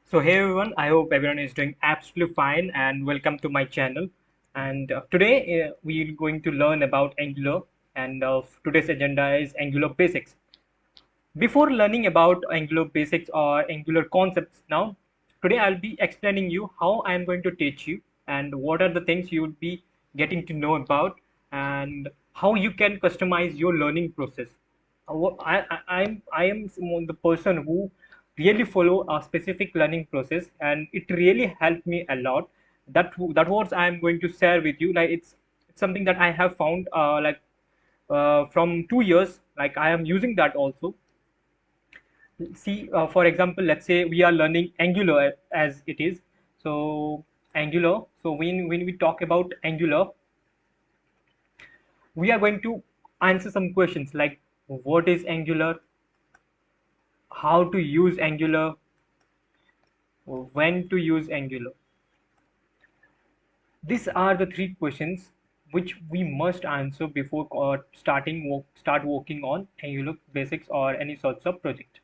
So hey everyone, I hope everyone is doing absolutely fine and welcome to my channel. And today we are going to learn about Angular and today's agenda is Angular basics. Before learning about Angular basics or Angular concepts now, today I'll be explaining you how I'm going to teach you and what are the things you would be getting to know about and how you can customize your learning process. I am the person who really follow a specific learning process and it really helped me a lot. That was I'm going to share with you. Like it's something that I have found from 2 years. Like I am using that also. See, for example, let's say we are learning Angular as it is. So Angular. So when we talk about Angular, we are going to answer some questions like what is Angular, how to use Angular, when to use Angular. These are the three questions which we must answer before start working on Angular basics or any sorts of project.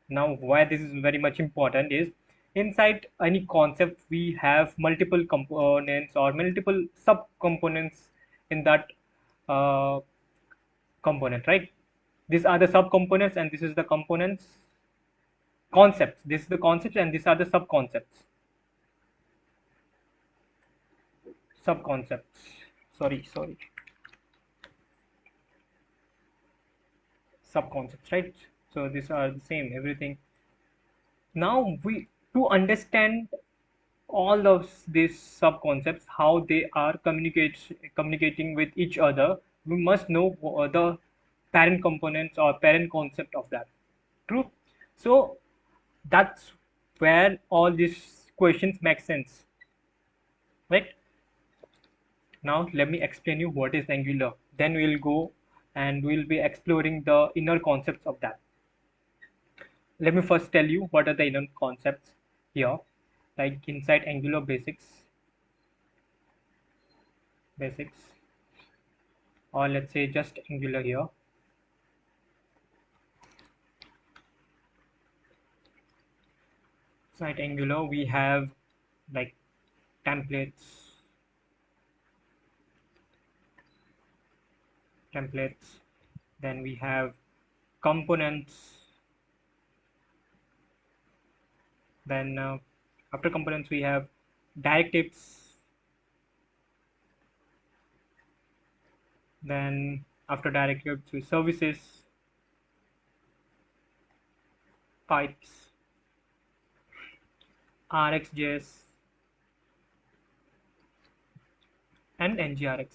Now, why this is very much important is inside any concept we have multiple components or multiple sub-components in that uh, component, right? These are the sub-components and this is the components concepts. This is the concepts and these are the sub-concepts. Sub-concepts. Sorry. Sub-concepts, right? So these are the same, everything. Now we to understand all of these sub-concepts, how they are communicating with each other, we must know the parent components or parent concept of that. True. So that's where all these questions make sense, right? Now let me explain you what is Angular. Then we'll go and we'll be exploring the inner concepts of that. Let me first tell you what are the inner concepts here. Like inside Angular basics, or let's say just Angular here. Inside Angular, we have like templates. Then we have components. Then after components, we have directives. Then after directives, we services, pipes, RxJS, and NGRX.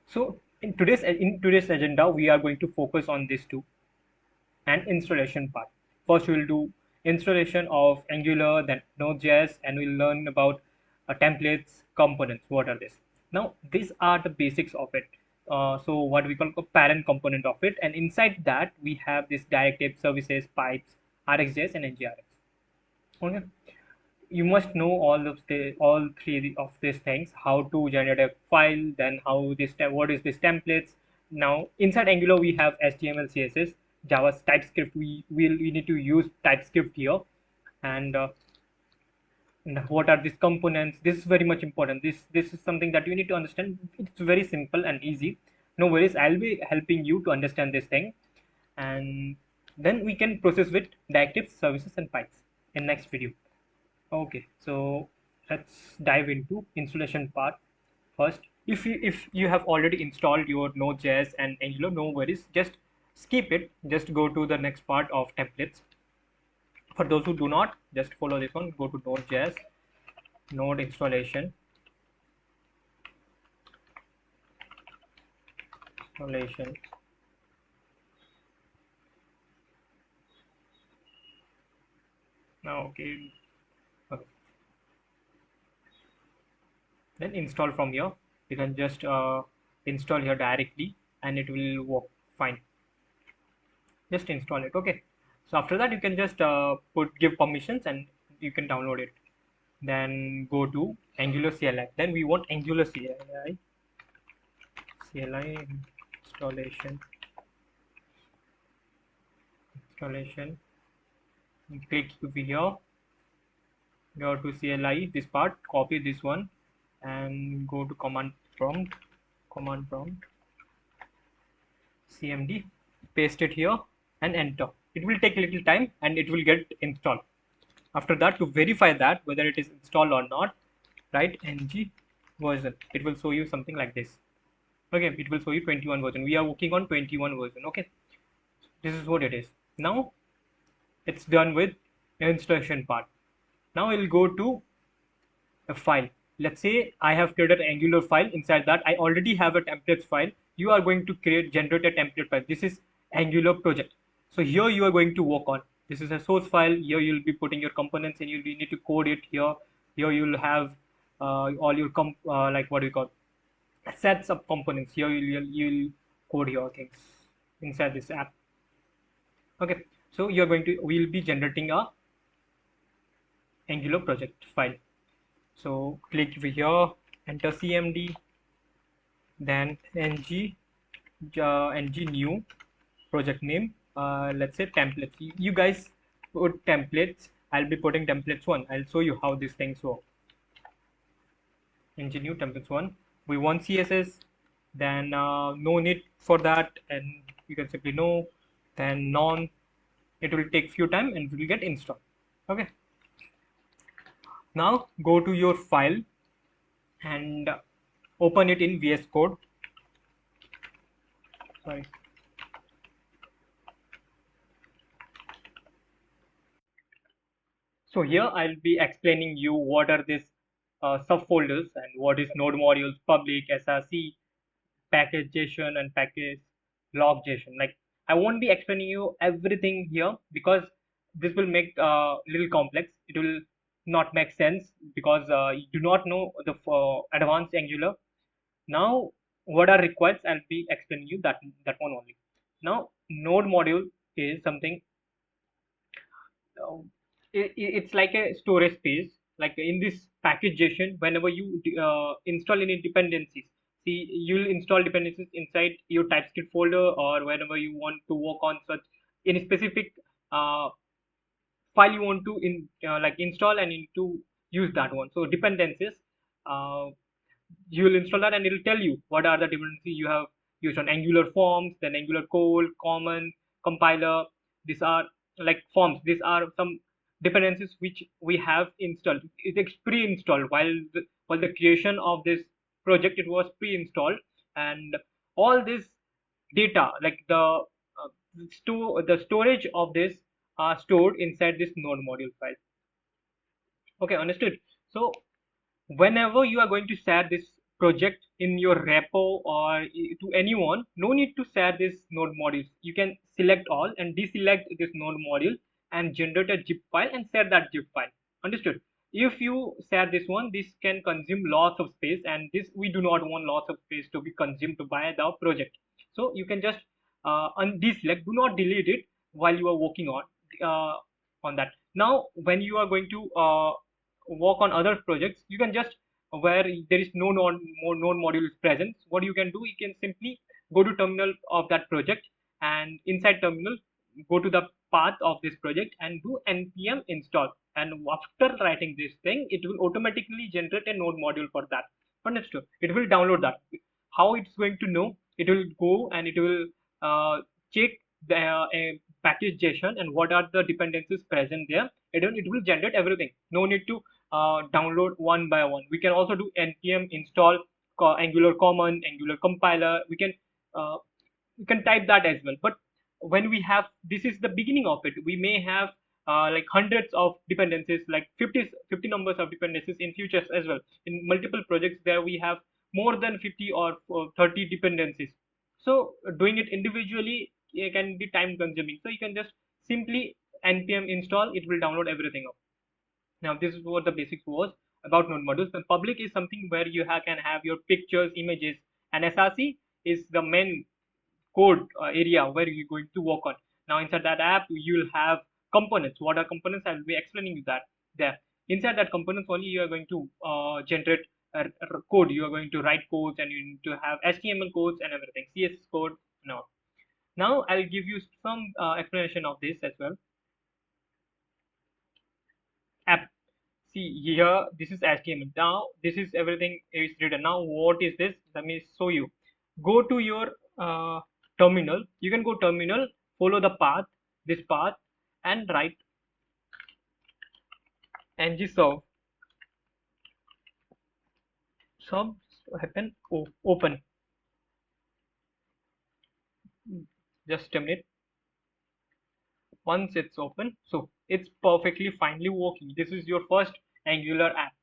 So in today's agenda, we are going to focus on these two and installation part. First, we'll do installation of Angular, then Node.js, and we'll learn about templates, components. What are these? Now, these are the basics of it. So, what we call a parent component of it, and inside that we have this directive services, pipes, RxJS, and NGRX. Okay, you must know all three of these things: how to generate a file, then how this what is this templates. Now inside Angular we have HTML, CSS, Java, TypeScript. We need to use TypeScript here, and what are these components. This is very much important. This is something that you need to understand. It's very simple and easy. No worries, I'll be helping you to understand this thing, and then we can process with directives, services, and pipes in next video. Okay, so let's dive into installation part first. If you have already installed your Node.js and Angular, no worries, just skip it. Just go to the next part of templates. For those who do not, just follow this one. Go to Node.js, Node installation. Now, okay. Then install from here. You can just install here directly and it will work fine. Just install it. Okay, so after that you can just give permissions and you can download it. Then go to Angular CLI. Then we want Angular CLI installation. installation. Click over here. Go to CLI, this part, copy this one, and go to command prompt, CMD, paste it here, and enter. It will take a little time, and it will get installed. After that, to verify that whether it is installed or not, write ng version. It will show you something like this. Okay, it will show you 21 version. We are working on 21 version. Okay, this is what it is. Now it's done with installation part. Now we'll go to a file. Let's say I have created an Angular file. Inside that, I already have a templates file. You are going to generate a template file. This is Angular project. So here you are going to work on. This is a source file. Here you'll be putting your components and you need to code it here. Here you'll have all your like what do you call sets of components. Here you'll code your things inside this app. Okay. So you're going to we'll be generating a Angular project file. So click over here, enter CMD, then ng new project name. Let's say templates. You guys put templates. I'll be putting templates 1. I'll show you how these things work. Ng new templates 1. We want CSS. Then no need for that, and you can simply no. Then none. It will take few time and it will get installed. Okay. Now go to your file and open it in VS Code. Sorry. So here I'll be explaining you what are these subfolders and what is node modules, public, SRC, package.json and package log.json. Like I won't be explaining you everything here because this will make little complex. It will not make sense because you do not know the advanced Angular. Now what are required, I'll be explaining you that one only. Now node module is something uh, it's like a storage space. Like in this package.json, whenever you install any dependencies, see you'll install dependencies inside your TypeScript folder, or whenever you want to work on such any specific uh, file you want to like install and need to use that one. So dependencies, uh, you will install that and it will tell you what are the dependencies you have used on Angular forms, then Angular core, common, compiler. These are like forms. These are some dependencies which we have installed. It's pre-installed while the creation of this project, it was pre-installed, and all this data like the storage of this are stored inside this node module file. Okay, understood. So whenever you are going to share this project in your repo or to anyone, no need to share this node modules. You can select all and deselect this node module and generate a zip file and share that zip file. Understood? If you share this one, this can consume lots of space, and this we do not want lots of space to be consumed by the project. So you can just deselect, do not delete it while you are working uh, on that. Now when you are going to work on other projects, you can just where there is no node module is present, what you can do, you can simply go to terminal of that project, and inside terminal go to the path of this project and do npm install, and after writing this thing, it will automatically generate a node module for that. Understood? It will download that. How it's going to know? It will go and it will check the package.json and what are the dependencies present there. It will generate everything. No need to download one by one. We can also do npm install Angular common, Angular compiler. Uh, we can type that as well. But when we have, this is the beginning of it, we may have like hundreds of dependencies, like 50 numbers of dependencies in futures as well. In multiple projects there we have more than 50 or 30 dependencies. So doing it individually can be time consuming. So you can just simply npm install, it will download everything up. Now this is what the basics was about node modules. The public is something where you can have your pictures, images, and SRC is the main code area where you're going to work on. Now inside that app, you'll have components. What are components? I'll be explaining you that there. Inside that components only, you are going to generate code. You are going to write codes, and you need to have HTML codes and everything, CSS code. No. Now I'll give you some explanation of this as well. App. See here, this is HTML. Now this is everything is written. Now what is this? Let me show you. Go to your terminal. You can go terminal, follow the path, this path, and write ng serve happen open. Just a minute. Once it's open, so it's perfectly finely working. This is your first Angular app.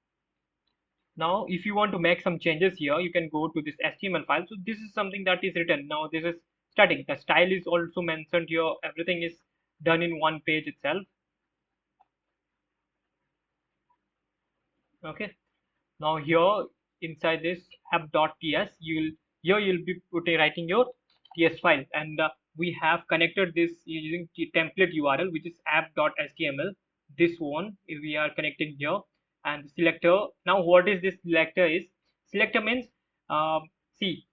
Now if you want to make some changes here, you can go to this HTML file. So this is something that is written. Now this is static. The style is also mentioned here. Everything is done in one page itself. Okay, now here inside this app.ts, you'll be writing your ts file, and we have connected this using the template URL, which is app.html. This one we are connecting here, and selector. Now what is this selector is? Selector means see,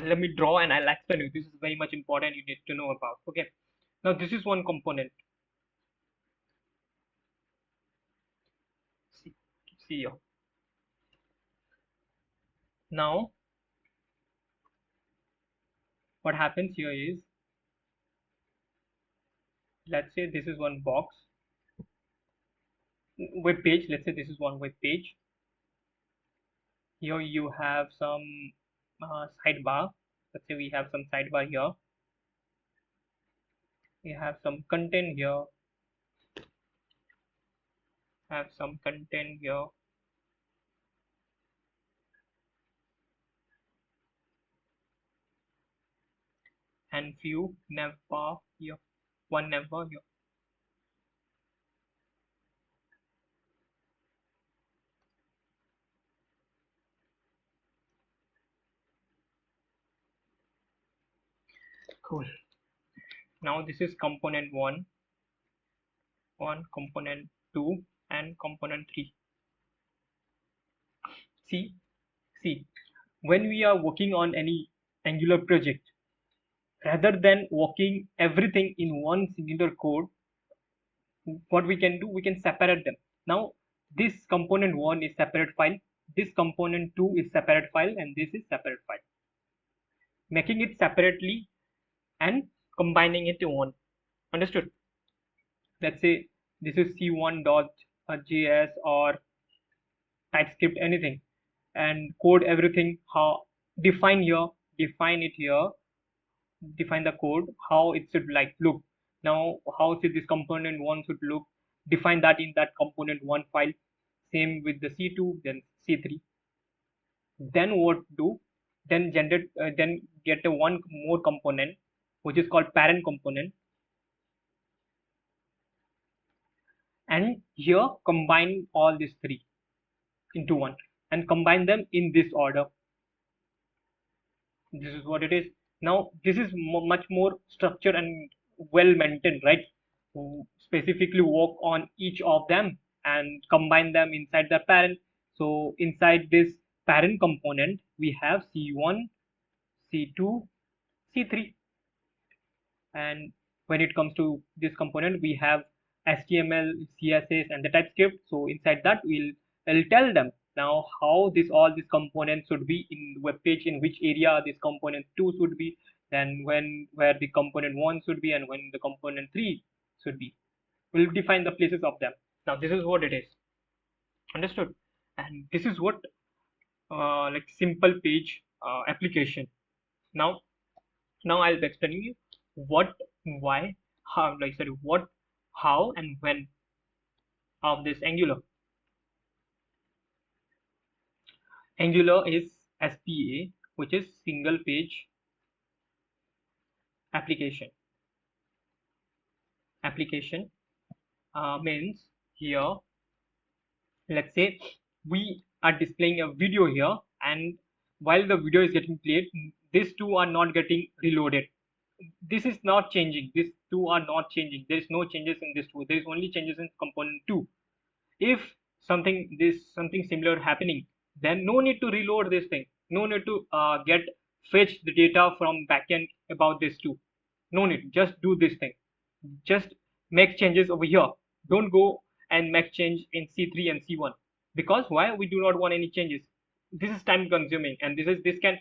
let me draw and I'll explain you. This is very much important, you need to know about. Okay, now this is one component. See here. Now what happens here is, let's say this is one box, web page. Let's say this is one web page. Here you have some sidebar. Let's say we have some sidebar here. We have some content here. Have some content here. And few navbar here. One navbar here. Cool. Now this is component one, component 2, and component 3. See, when we are working on any Angular project, rather than working everything in one singular code, what we can do, we can separate them. Now this component 1 is separate file, this component 2 is separate file, and this is separate file. Making it separately and combining it in one. Understood? Let's say this is c1.js or TypeScript, anything, and code everything, how define here, define it here, define the code, how it should like look. Now how should this component 1 should look, define that in that component 1 file. Same with the c2, then c3. Then what do, then generate then get a one more component which is called parent component, and here combine all these three into one and combine them in this order. This is what it is. Now this is much more structured and well maintained, right? Specifically work on each of them and combine them inside the parent. So inside this parent component we have c1, c2, c3, and when it comes to this component we have HTML, CSS, and the TypeScript. So inside that I'll tell them now how this all these components should be in the web page, in which area this component 2 should be, then where the component 1 should be, and when the component 3 should be. We'll define the places of them. Now this is what it is. Understood? And this is what like simple page application. Now I'll be explaining you what, why, how, like sorry, what, how, and when of this Angular. Angular is SPA, which is single page application. Application means here, let's say we are displaying a video here, and while the video is getting played, these two are not getting reloaded. This is not changing. These two are not changing. There is no changes in this two. There is only changes in component 2. If something similar happening, then no need to reload this thing. No need to fetch the data from backend about this two. No need, just do this thing, just make changes over here. Don't go and make change in C3 and C1, because why? We do not want any changes. This is time consuming, and this can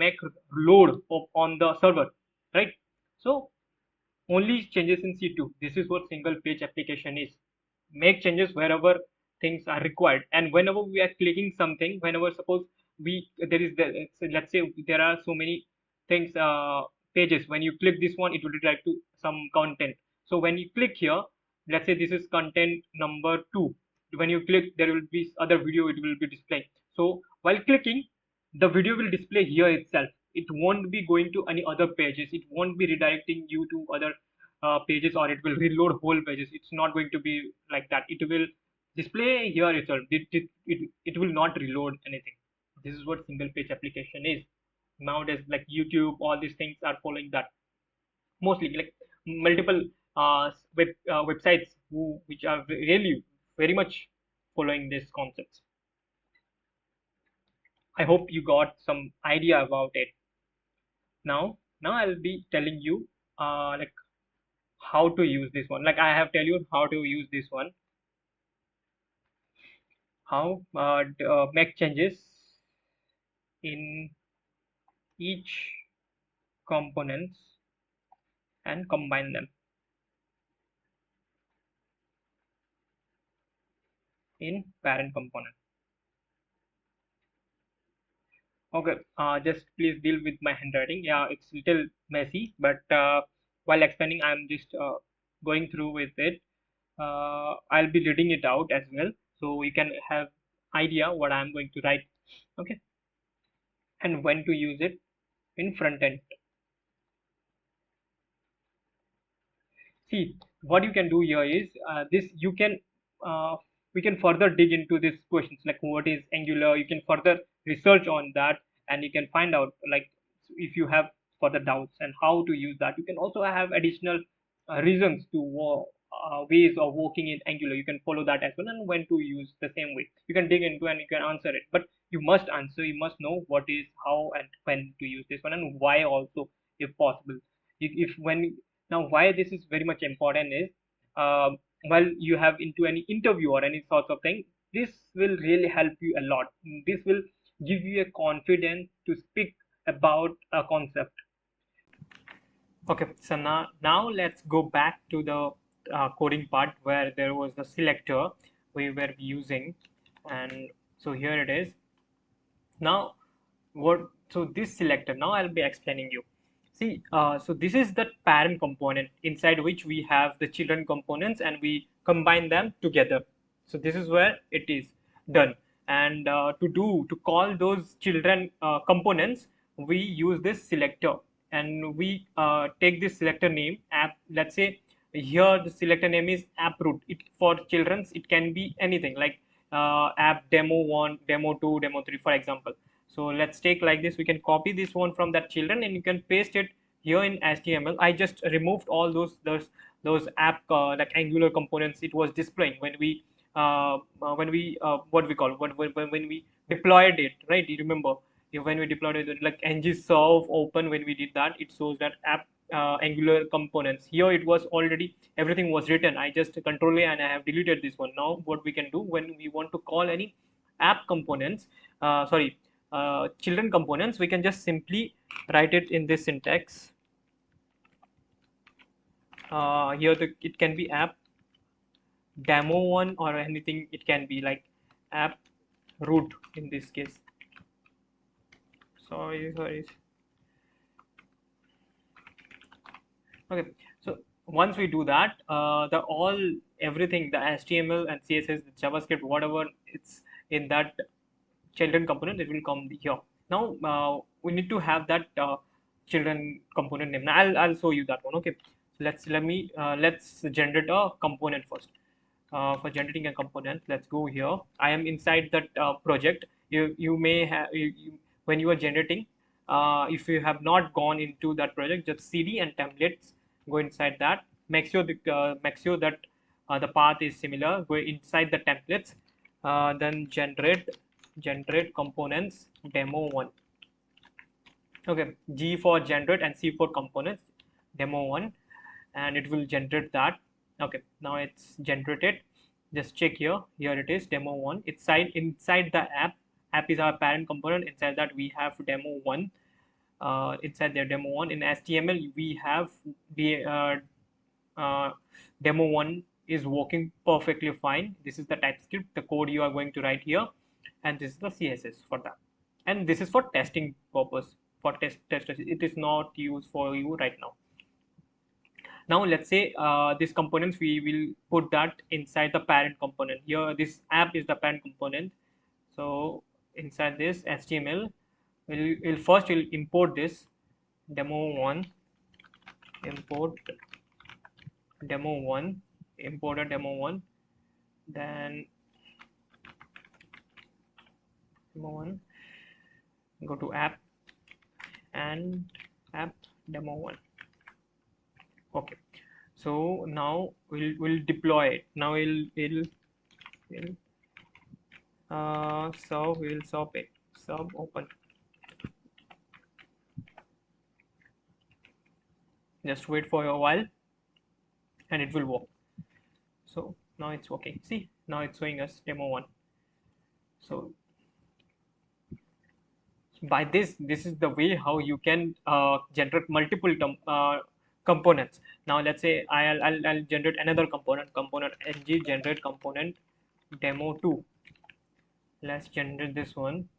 make load on the server, right? So only changes in C2. This is what single page application is. Make changes wherever things are required, and whenever we are clicking something, whenever suppose we there is the, so let's say there are so many things, pages. When you click this one, it will redirect to some content. So when you click here, let's say this is content number 2. When you click, there will be other video, it will be displaying. So while clicking, the video will display here itself. It won't be going to any other pages, it won't be redirecting you to other pages, or it will reload whole pages. It's not going to be like that. It will display here itself. It will not reload anything. This is what single page application is. Nowadays, like YouTube, all these things are following that. Mostly like multiple websites which are really very much following these concepts. I hope you got some idea about it. Now I'll be telling you like how to use this one. Like I have tell you how to use this one, how make changes in each components and combine them in parent component. Okay, just please deal with my handwriting. Yeah, it's little messy, but while explaining, I'm just going through with it. I'll be reading it out as well, so you can have idea what I'm going to write. Okay, and when to use it in front end. See, what you can do here is this. You can we can further dig into these questions like what is Angular. You can further research on that, and you can find out like if you have further doubts and how to use that. You can also have additional reasons to ways of working in Angular. You can follow that as well, and when to use the same way. You can dig into and you can answer it. But you must answer. You must know what is how and when to use this one and why also, if possible. If when now, why this is very much important is while you have into any interview or any sorts of thing, this will really help you a lot. This will give you a confidence to speak about a concept. Okay, so now let's go back to the coding part where there was the selector we were using, and so here it is. Now what, so this selector, now I'll be explaining you. See, so this is the parent component inside which we have the children components and we combine them together. So this is where it is done. And to call those children components, we use this selector, and we take this selector name app. Let's say here the selector name is app root. It for children's it can be anything like app demo 1, demo 2, demo 3, for example. So let's take like this. We can copy this one from that children and you can paste it here in HTML. I just removed all those app like Angular components it was displaying when we what we call when we deployed it, right? You remember when we deployed it, like ng-serve open, when we did that, it shows that app Angular components. Here it was already everything was written. I just control A and I have deleted this one. Now what we can do when we want to call any app components, sorry, children components, we can just simply write it in this syntax. Here it can be app demo 1 or anything. It can be like app root in this case. Sorry. Okay, so once we do that, the all everything, the HTML and CSS, the JavaScript, whatever it's in that children component, it will come here. Now we need to have that children component name. Now I'll show you that one. Okay, so let's generate a component first. For generating a component, let's go here. I am inside that project. You may have when you are generating, if you have not gone into that project, just cd and templates, go inside that. Make sure that the path is similar. Go inside the templates, then generate components demo 1. Okay, G for generate and C for components. demo 1, and it will generate that. Okay, now it's generated. Just check here. Here it is, demo 1. It's inside the app is our parent component. Inside that we have demo 1. Inside their demo 1 in HTML we have the demo 1 is working perfectly fine. This is the TypeScript, the code you are going to write here, and this is the CSS for that. And this is for testing purpose, for testers. It is not used for you right now. Now let's say these components, we will put that inside the parent component. Here this app is the parent component. So inside this HTML, we'll import this demo 1, import demo 1, import a demo 1, then demo 1, go to app and app demo 1. Okay, so now we'll deploy it. Now we'll we'll sub it, sub open. Just wait for a while and it will work. So now it's working. See, now it's showing us demo 1. So by this is the way how you can generate multiple components. Now let's say I'll generate another component ng generate component demo 2. Let's generate this one,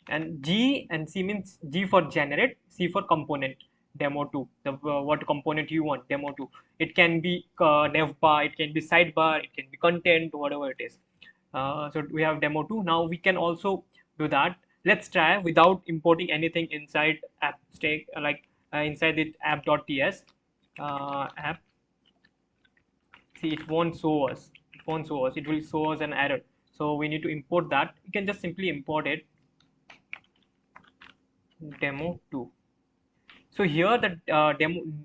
and G and C means G for generate, C for component demo 2, the what component you want demo 2. It can be navbar, it can be sidebar, it can be content, whatever it is. So we have demo 2. Now we can also do that. Let's try without importing anything inside app stake, like inside the app.ts app. See, it won't show us, it will show us an error. So we need to import that. You can just simply import it, demo 2. So here the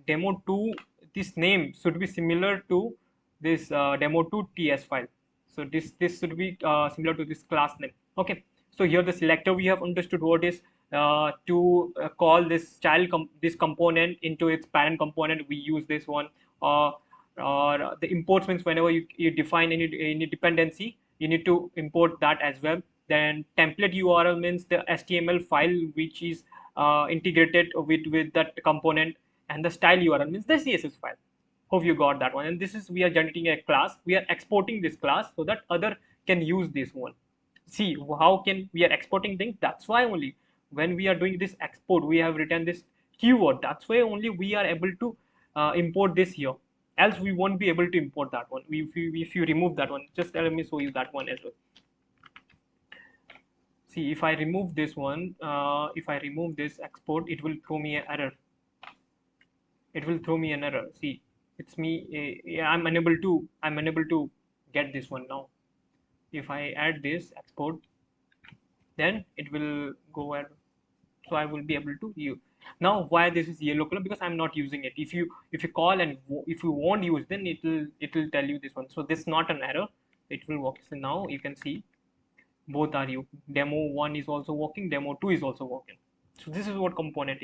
demo 2, this name should be similar to this demo 2 ts file. So this should be similar to this class name. Okay, so here the selector, we have understood what is to call this this component into its parent component. We use this one. Or the imports means whenever you define any dependency, you need to import that as well. Then template URL means the HTML file which is integrated with that component, and the style URL means the CSS file. Hope you got that one. And this is, we are generating a class, we are exporting this class so that other can use this one. See how can we are exporting things. That's why only when we are doing this export, we have written this keyword. That's why only we are able to import this here, else we won't be able to import that one. If you remove that one, just let me show you that one as well. See, if I remove this one, if I remove this export, it will throw me an error. It will throw me an error. See, it's me. I'm unable to get this one now. If I add this export, then it will go error. So I will be able to use. Now why this is yellow color? Because I'm not using it. If you call and if you won't use, then it will tell you this one. So this is not an error. It will work. So now you can see both are you. Demo 1 is also working, demo 2 is also working. So this is what component is.